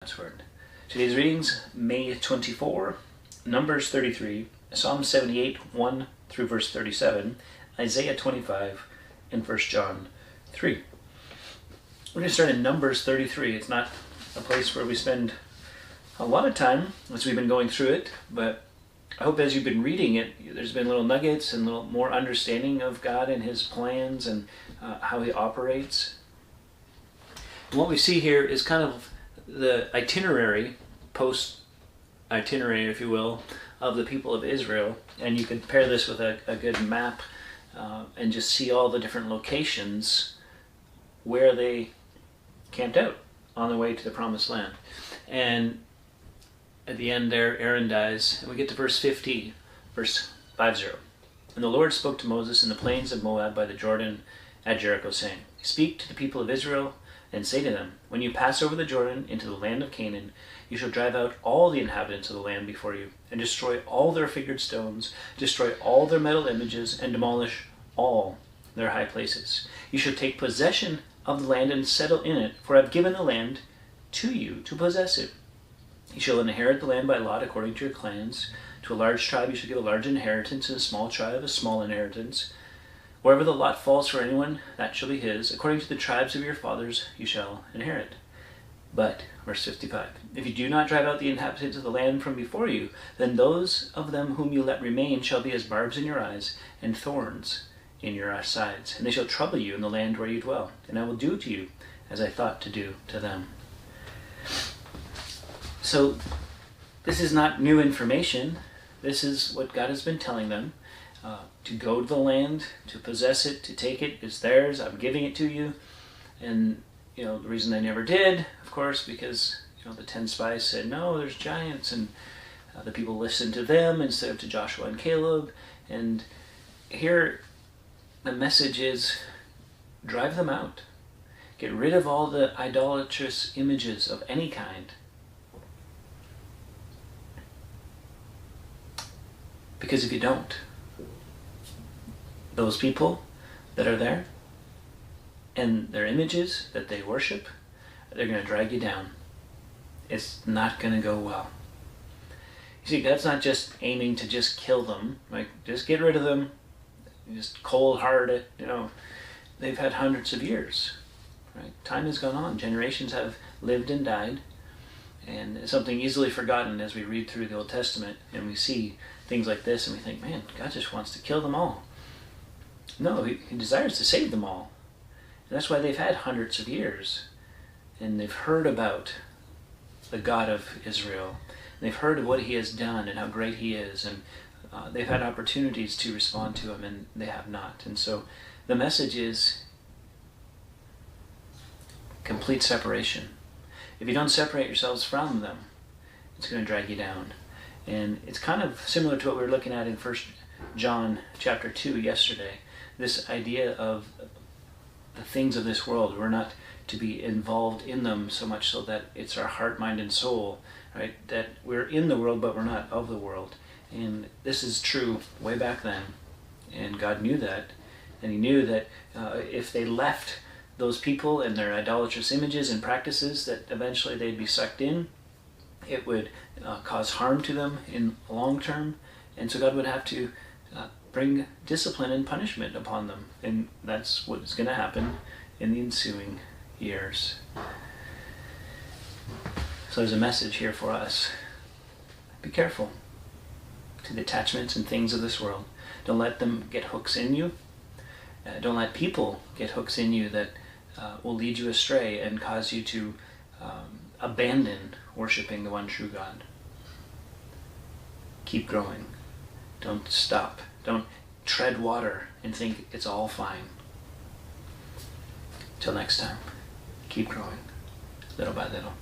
God's Word. Today's readings, May 24, Numbers 33, Psalm 78, 1 through verse 37, Isaiah 25, and 1 John 3. We're going to start in Numbers 33. It's not a place where we spend a lot of time as we've been going through it, but I hope as you've been reading it, there's been little nuggets and a little more understanding of God and His plans and how He operates. And what we see here is kind of the itinerary, post-itinerary, if you will, of the people of Israel. And you can pair this with a good map and just see all the different locations where they camped out on the way to the Promised Land. And at the end there, Aaron dies, and we get to verse 50, verse 50. And the Lord spoke to Moses in the plains of Moab by the Jordan at Jericho, saying, Speak to the people of Israel, and say to them, When you pass over the Jordan into the land of Canaan, you shall drive out all the inhabitants of the land before you, and destroy all their figured stones, destroy all their metal images, and demolish all their high places. You shall take possession of the land and settle in it, for I have given the land to you to possess it. You shall inherit the land by lot according to your clans. To a large tribe you shall give a large inheritance, and a small tribe a small inheritance. Wherever the lot falls for anyone, that shall be his. According to the tribes of your fathers you shall inherit. But, verse 55, if you do not drive out the inhabitants of the land from before you, then those of them whom you let remain shall be as barbs in your eyes and thorns in your sides. And they shall trouble you in the land where you dwell. And I will do to you as I thought to do to them. So, this is not new information. This is what God has been telling them. To go to the land, to possess it, to take it, it's theirs, I'm giving it to you. And, the reason they never did, of course, because, the 10 spies said, no, there's giants, and the people listened to them instead of to Joshua and Caleb. And here, the message is, drive them out. Get rid of all the idolatrous images of any kind. Because if you don't, those people that are there and their images that they worship, they're going to drag you down. It's not going to go well. You see, God's not just aiming to just kill them, like just get rid of them, just cold hard it. They've had hundreds of years. Right? Time has gone on. Generations have lived and died. And it's something easily forgotten as we read through the Old Testament and we see things like this and we think, man, God just wants to kill them all. No, He desires to save them all. And that's why they've had hundreds of years. And they've heard about the God of Israel. And they've heard of what He has done and how great He is. And they've had opportunities to respond to Him, and they have not. And so the message is complete separation. If you don't separate yourselves from them, it's going to drag you down. And it's kind of similar to what we were looking at in 1 John chapter 2 yesterday. This idea of the things of this world. We're not to be involved in them so much so that it's our heart, mind, and soul, right? That we're in the world, but we're not of the world. And this is true way back then. And God knew that. And He knew that if they left those people and their idolatrous images and practices, that eventually they'd be sucked in. It would cause harm to them in the long term. And so God would have to bring discipline and punishment upon them. And that's what's going to happen in the ensuing years. So there's a message here for us. Be careful to the attachments and things of this world. Don't let them get hooks in you. Don't let people get hooks in you that will lead you astray and cause you to abandon worshiping the one true God. Keep growing. Don't stop. Don't tread water and think it's all fine. Till next time, keep growing, little by little.